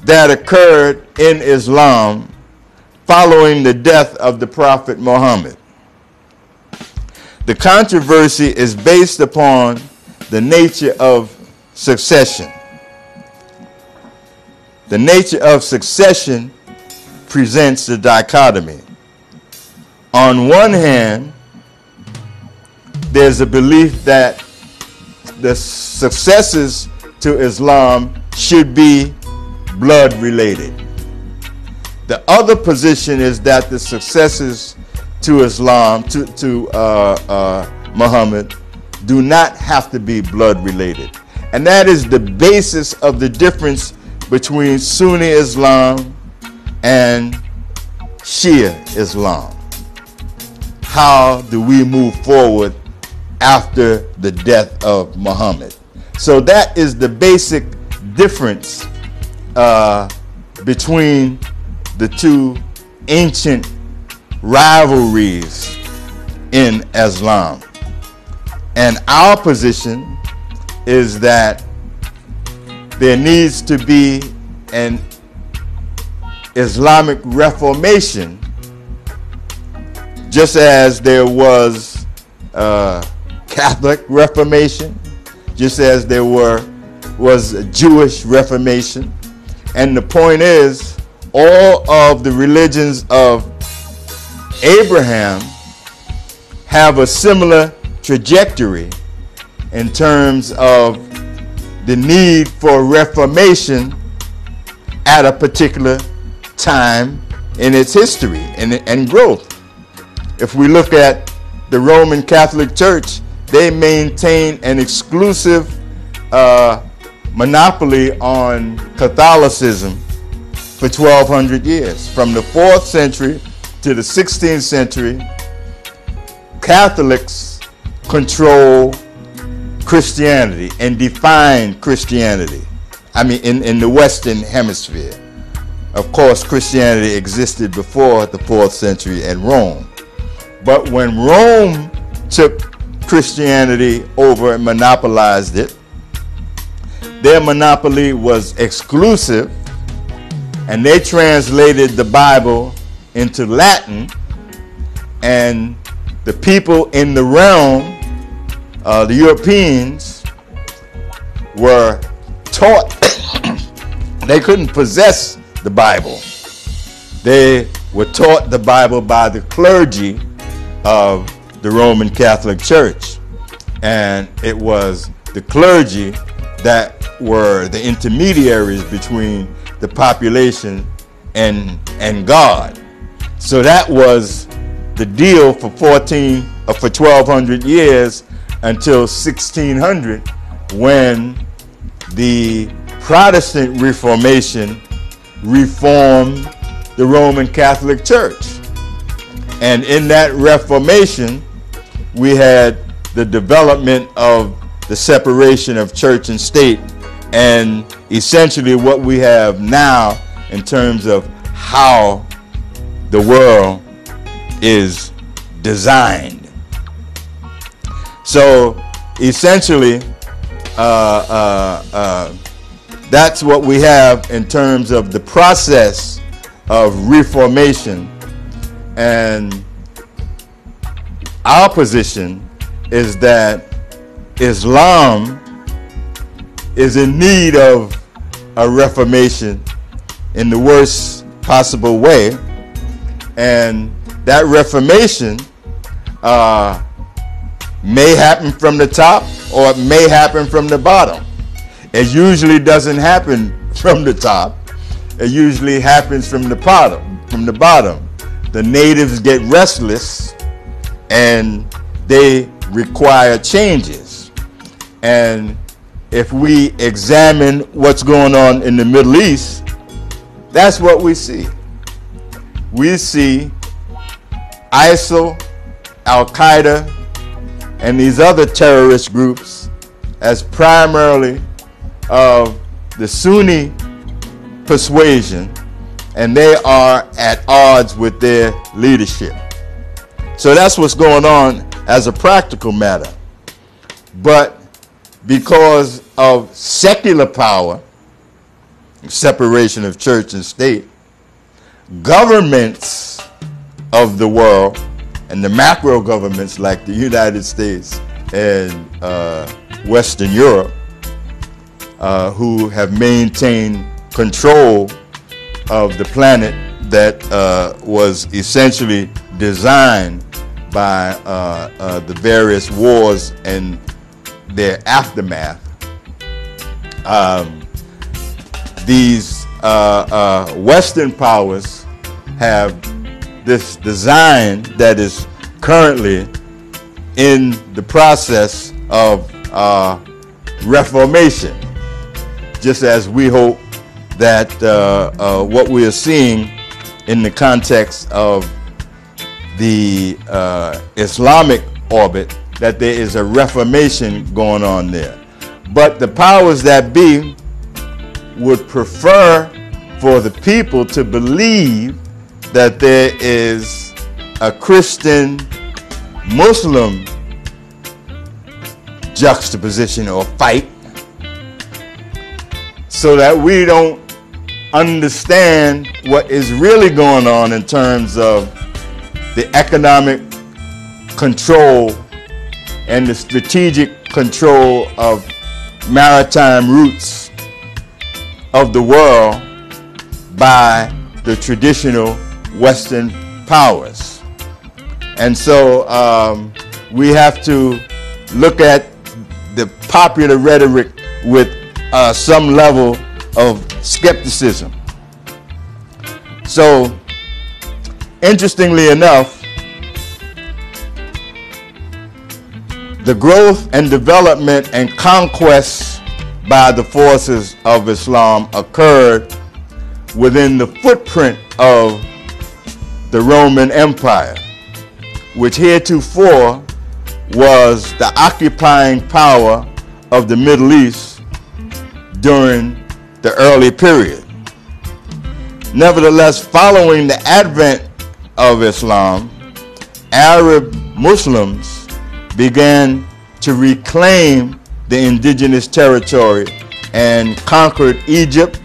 that occurred in Islam following the death of the Prophet Muhammad. The controversy is based upon the nature of succession. The nature of succession presents the dichotomy. On one hand, there's a belief that the successors to Islam should be blood related. The other position is that the successors to Islam, to Muhammad, do not have to be blood related. And that is the basis of the difference between Sunni Islam and Shia Islam. How do we move forward after the death of Muhammad? So that is the basic difference between the two ancient rivalries in Islam. And our position is that there needs to be an Islamic reformation, just as there was Catholic Reformation, just as there was a Jewish Reformation. And the point is, all of the religions of Abraham have a similar trajectory in terms of the need for reformation at a particular time in its history and growth. If we look at the Roman Catholic Church, they maintain an exclusive monopoly on Catholicism for 1,200 years. From the 4th century to the 16th century, Catholics control Christianity and define Christianity. I mean, in the Western Hemisphere. Of course, Christianity existed before the 4th century at Rome. But when Rome took Christianity over and monopolized it, their monopoly was exclusive, and they translated the Bible into Latin, and the people in the realm, the Europeans, were taught they couldn't possess the Bible. They were taught the Bible by the clergy of the Roman Catholic Church, and it was the clergy that were the intermediaries between the population and God. So that was the deal for 1,200 years until 1600, when the Protestant Reformation reformed the Roman Catholic Church. And in that Reformation, we had the development of the separation of church and state, and essentially what we have now in terms of how the world is designed. So essentially, that's what we have in terms of the process of reformation. And our position is that Islam is in need of a reformation in the worst possible way, and that reformation may happen from the top or it may happen from the bottom. It usually doesn't happen from the top. It usually happens from the bottom. The natives get restless and they require changes. And if we examine what's going on in the Middle East, that's what we see. We see ISIL, Al-Qaeda, and these other terrorist groups as primarily of the Sunni persuasion, and they are at odds with their leadership. So that's what's going on as a practical matter. But because of secular power, separation of church and state, governments of the world and the macro governments like the United States and Western Europe, who have maintained control of the planet that was essentially designed by the various wars and their aftermath. These Western powers have this design that is currently in the process of reformation, just as we hope that what we are seeing in the context of the Islamic orbit, that there is a reformation going on there. But the powers that be would prefer for the people to believe that there is a Christian-Muslim juxtaposition or fight, so that we don't understand what is really going on in terms of the economic control and the strategic control of maritime routes of the world by the traditional Western powers. And so we have to look at the popular rhetoric with some level of skepticism. So, interestingly enough, the growth and development and conquest by the forces of Islam occurred within the footprint of the Roman Empire, which heretofore was the occupying power of the Middle East during the early period. Nevertheless, following the advent of Islam, Arab Muslims began to reclaim the indigenous territory and conquered Egypt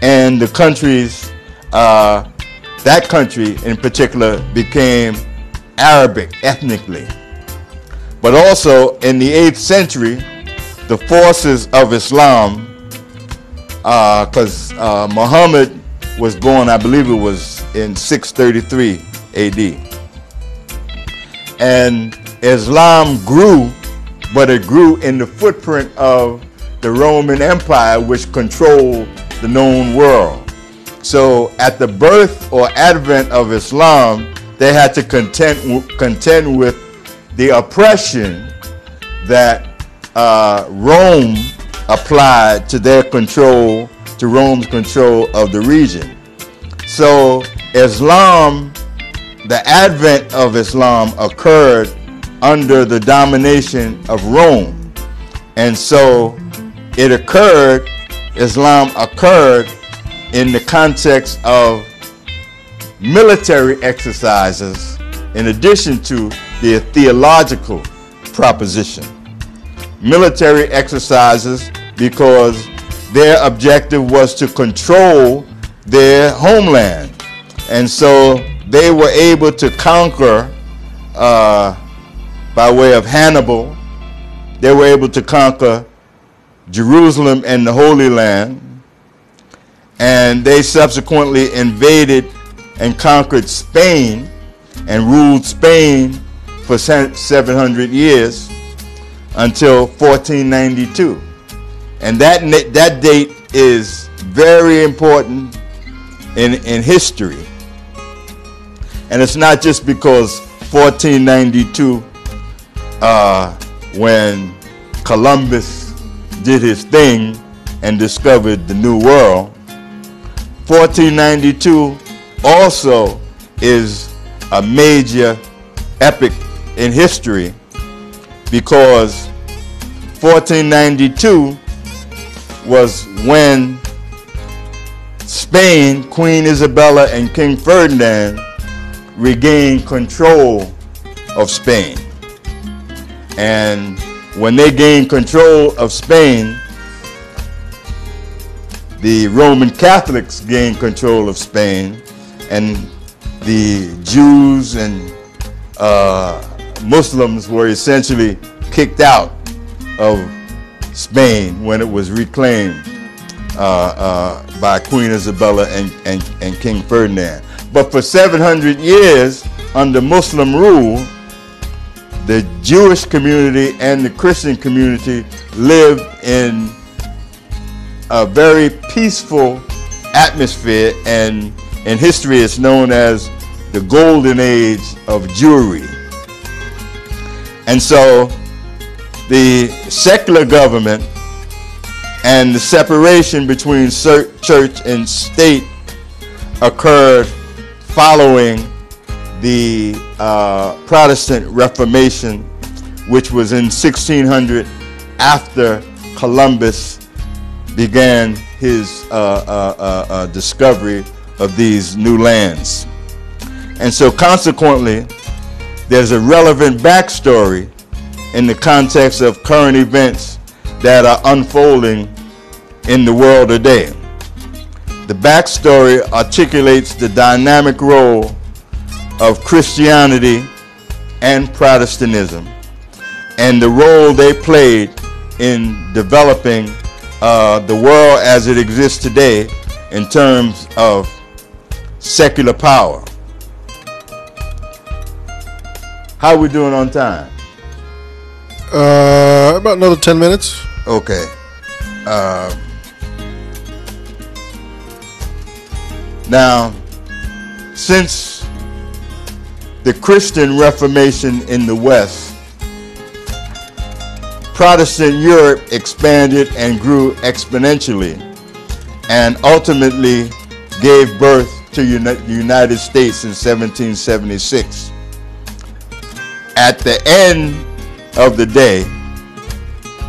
and the countries, that country in particular became Arabic ethnically. But also in the 8th century, the forces of Islam, because Muhammad was born, I believe it was in 633 AD. And Islam grew, but it grew in the footprint of the Roman Empire, which controlled the known world. So at the birth or advent of Islam, they had to contend with the oppression that Rome applied to their control, to Rome's control of the region. So Islam, the advent of Islam occurred under the domination of Rome. And so it occurred, Islam occurred in the context of military exercises in addition to their theological proposition. Military exercises because their objective was to control their homeland. And so they were able to conquer, by way of Hannibal, they were able to conquer Jerusalem and the Holy Land. And they subsequently invaded and conquered Spain and ruled Spain for 700 years until 1492. And that date is very important in history. And it's not just because 1492, when Columbus did his thing and discovered the New World. 1492 also is a major epic in history, because 1492 was when Spain, Queen Isabella and King Ferdinand regained control of Spain. And when they gained control of Spain, the Roman Catholics gained control of Spain, and the Jews and Muslims were essentially kicked out of Spain when it was reclaimed by Queen Isabella and King Ferdinand. But for 700 years under Muslim rule, the Jewish community and the Christian community lived in a very peaceful atmosphere, and in history it's known as the golden age of Jewry. And so the secular government and the separation between church and state occurred following the Protestant Reformation, which was in 1600, after Columbus began his discovery of these new lands. And so consequently, there's a relevant backstory in the context of current events that are unfolding in the world today. The backstory articulates the dynamic role of Christianity and Protestantism and the role they played in developing the world as it exists today in terms of secular power. How are we doing on time? About another 10 minutes. Okay. Now, since the Christian Reformation in the West, Protestant Europe expanded and grew exponentially and ultimately gave birth to the United States in 1776. At the end of the day,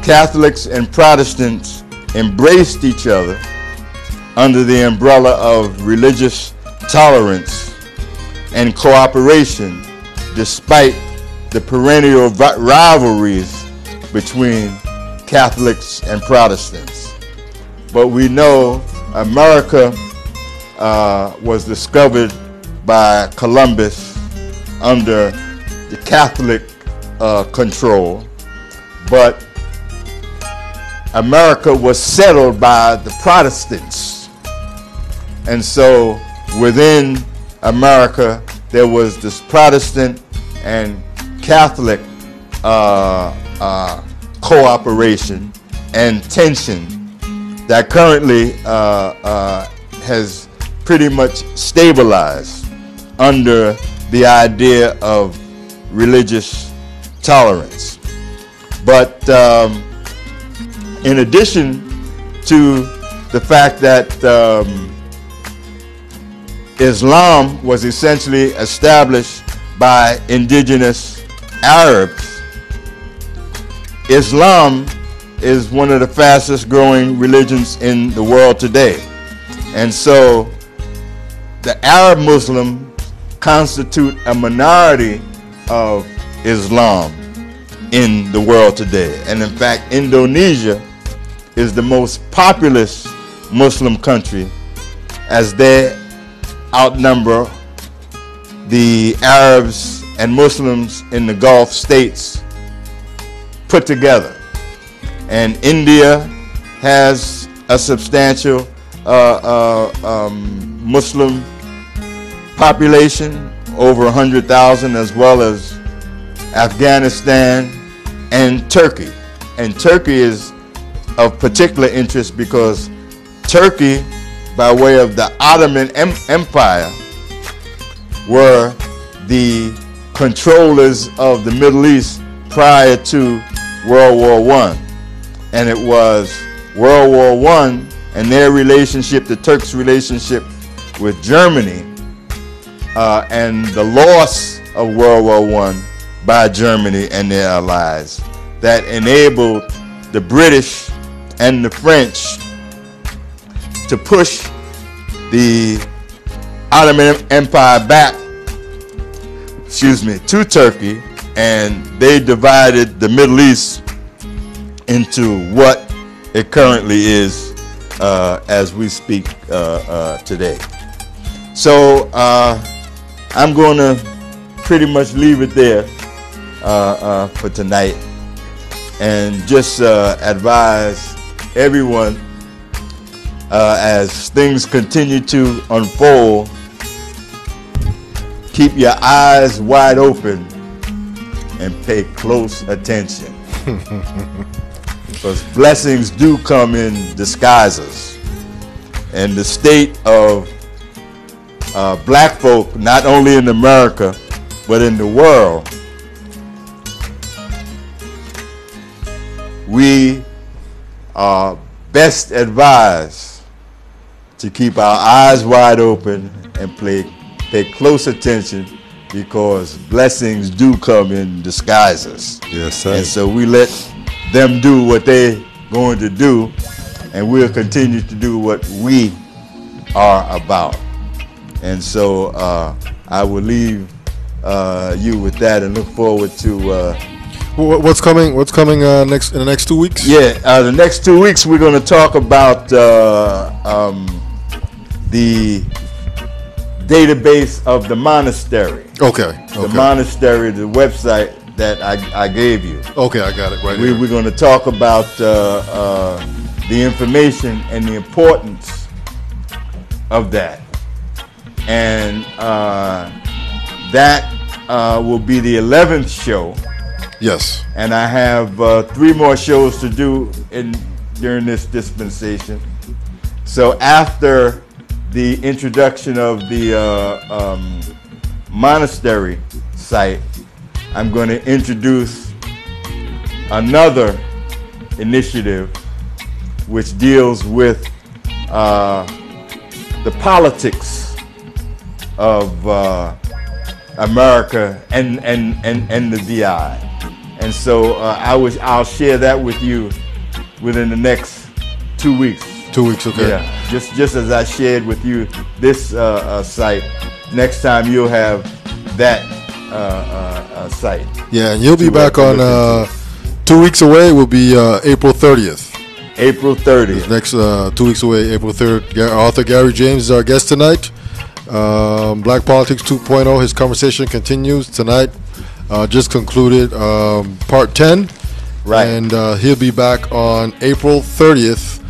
Catholics and Protestants embraced each other under the umbrella of religious tolerance and cooperation, despite the perennial rivalries between Catholics and Protestants. But we know America was discovered by Columbus under the Catholic control, but America was settled by the Protestants. And so within America, there was this Protestant and Catholic cooperation and tension that currently has pretty much stabilized under the idea of religious tolerance. But in addition to the fact that Islam was essentially established by indigenous Arabs, Islam is one of the fastest growing religions in the world today. And so the Arab Muslims constitute a minority of Islam in the world today. And in fact, Indonesia is the most populous Muslim country, as they outnumber the Arabs and Muslims in the Gulf states put together. And India has a substantial Muslim population, over 100,000, as well as Afghanistan and Turkey. And Turkey is of particular interest because Turkey, by way of the Ottoman Empire, were the controllers of the Middle East prior to World War I. And it was World War I and their relationship, the Turks' relationship with Germany, and the loss of World War I by Germany and their allies, that enabled the British and the French to push the Ottoman Empire back, to Turkey, and they divided the Middle East into what it currently is as we speak today. So I'm going to pretty much leave it there for tonight, and just advise everyone as things continue to unfold, keep your eyes wide open and pay close attention. Because blessings do come in disguises. And the state of black folk, not only in America, but in the world, we are best advised to keep our eyes wide open and pay close attention, because blessings do come in disguises. Yes, sir. And so we let them do what they're going to do, and we'll continue to do what we are about. And so I will leave you with that and look forward to What's coming next in the next 2 weeks? Yeah, the next 2 weeks we're going to talk about the database of the monastery. Okay. The monastery, the website that I gave you. Okay, I got it right here. We're going to talk about the information and the importance of that. And that will be the 11th show. Yes. And I have 3 more shows to do during this dispensation. So after the introduction of the monastery site, I'm going to introduce another initiative which deals with the politics of America and the VI. And so I'll share that with you within the next 2 weeks. 2 weeks, okay. Yeah, just as I shared with you this site, next time you'll have that site. Yeah, and you'll be back on 2 weeks away. Will be April 30th. April 30th. Next 2 weeks away, April 3rd. Author Gary James is our guest tonight. Black Politics 2.0. His conversation continues tonight. Just concluded part 10. Right. And he'll be back on April 30th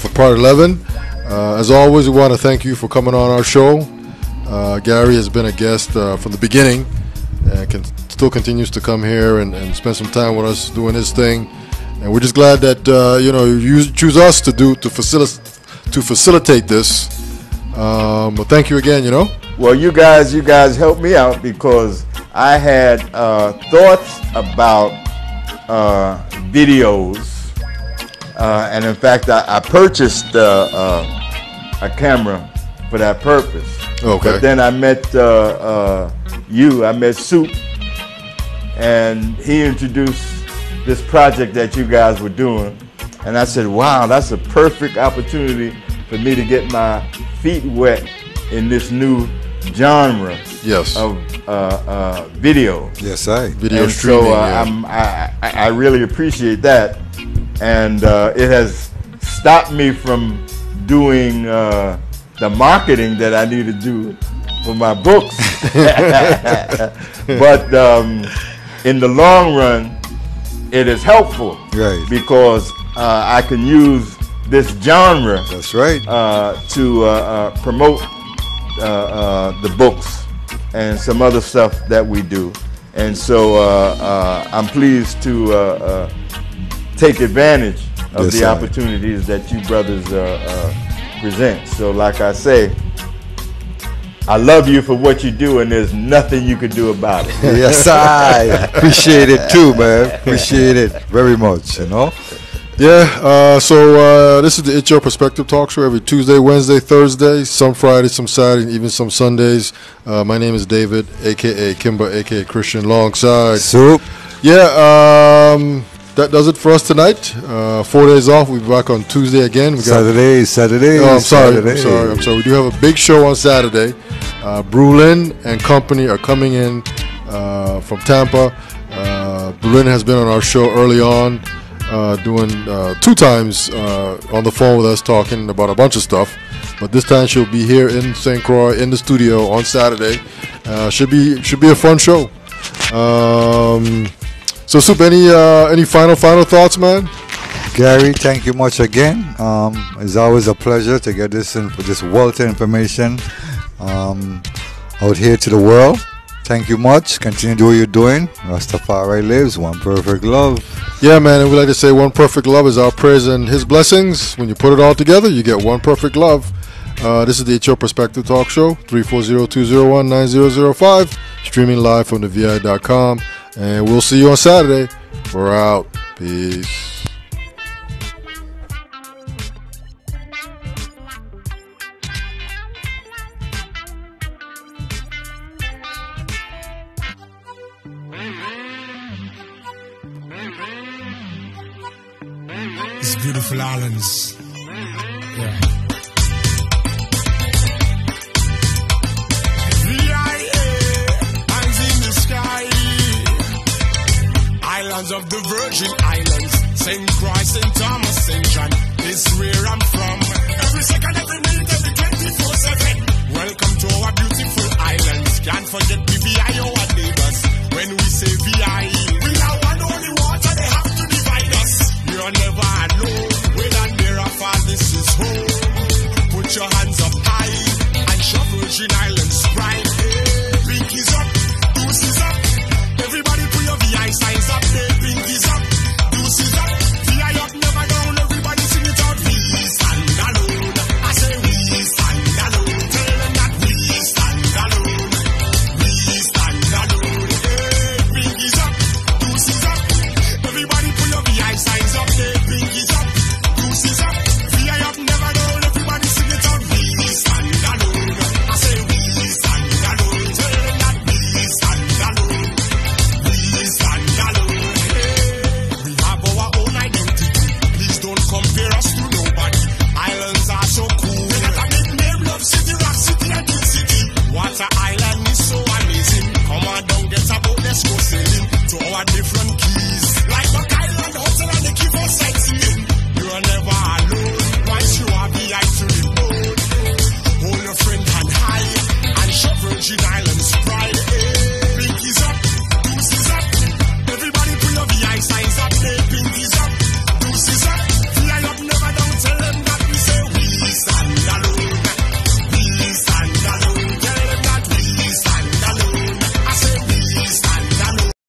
for part 11. As always, we want to thank you for coming on our show. Gary has been a guest from the beginning and still continues to come here and spend some time with us doing his thing. And we're just glad that you choose us to facilitate this. But thank you again. Well, you guys helped me out, because I had thoughts about videos, and in fact, I purchased a camera for that purpose. Okay. But then I met I met Soup, and he introduced this project that you guys were doing, and I said, wow, that's a perfect opportunity for me to get my feet wet in this new genre of video. Yes, I. Video and streaming. So I really appreciate that, and it has stopped me from doing the marketing that I need to do for my books. But in the long run, it is helpful, right? Because I can use this genre. That's right. To promote the books and some other stuff that we do. And so I'm pleased to take advantage of the opportunities that you brothers present. So like I say, I love you for what you do, and there's nothing you can do about it. Yes, I appreciate it too, man. Appreciate it very much, Yeah, so this is the It's Your Perspective talk show every Tuesday, Wednesday, Thursday, some Fridays, some Saturdays, and even some Sundays. My name is David, a.k.a. Kimba, a.k.a. Christian, alongside Soup. Yeah, that does it for us tonight. 4 days off. We'll be back on Tuesday again. We got Saturday. Oh, I'm sorry. We do have a big show on Saturday. Brulin and company are coming in from Tampa. Brulin has been on our show early on, doing 2 times on the phone with us, talking about a bunch of stuff. But this time she'll be here in St. Croix in the studio on Saturday. Should be a fun show. So, Soup, any final thoughts, man? Gary, thank you much again. It's always a pleasure to get this wealth of information out here to the world. Thank you much. Continue to do what you're doing. Rastafari lives. One perfect love. Yeah, man, and we like to say one perfect love is our praise and his blessings. When you put it all together, you get one perfect love. This is the It's Your Perspective Talk Show, 340-201-9005, streaming live from the VI.com. And we'll see you on Saturday. We're out. Peace. It's beautiful islands. Yeah. VIA, hands in the sky. Islands of the Virgin Islands. St.Croix, St. Thomas, St. John. This is where I'm from. Every second, every minute, every 24/7. Welcome to our beautiful islands. Can't forget the VI, our neighbors. When we say VI.